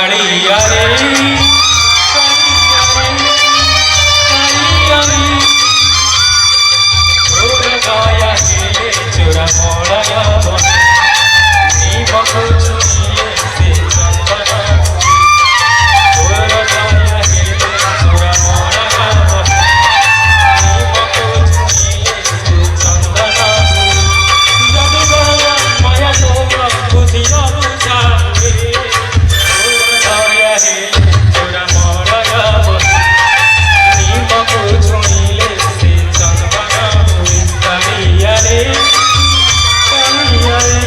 कालिया रे गाया हेले चोरा मोड़ाया बको छुए से चंदना गाया हेले चोरा मोड़ाया बको छुए से चंदना जब गाया माया सोमा बुझिया बुझावे गाया हेले चोरा मोड़ाया बको छुए से चंदना कालिया रे कालिया रे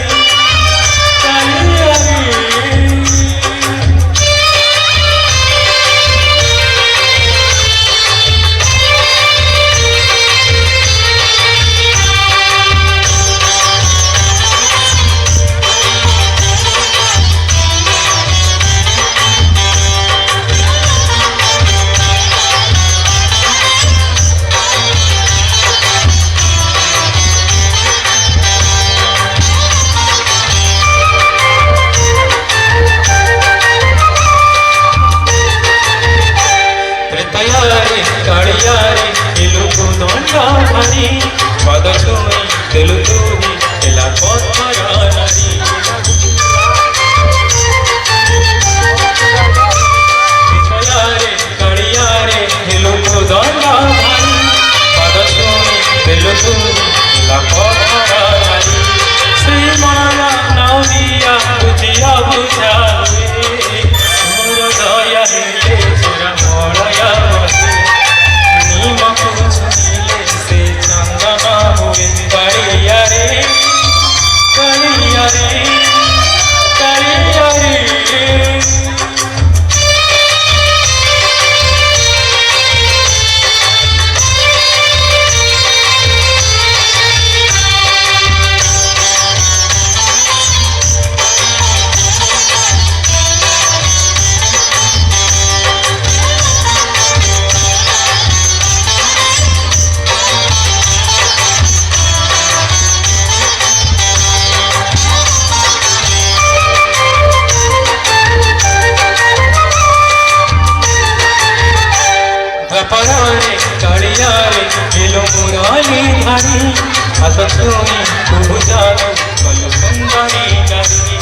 कालिया रे कालिया रे इलुकु दोंडा भारी पद छुई दिलु तुही एला पथरा नारी कालिया रे इलुकु दोंडा भारी पद छुई दिलु तुही एला पथरा नारी श्री माया नाविया बुझिया बुझावे मोर दया हेले चोरा मोड़ाया कालिया रे कालिया रे कालिया रे कालिया रे मिलो मुराली धारी हाथ छुई तू जानो कल सुंदरी नारी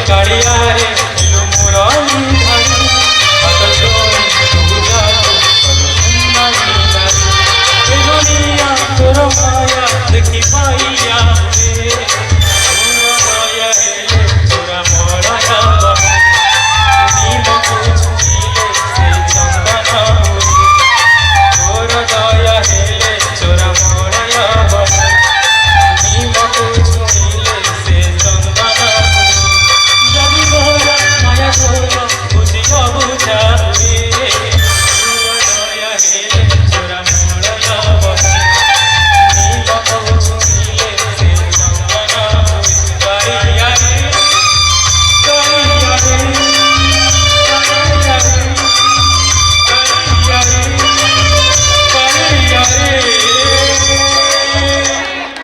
कालिया रे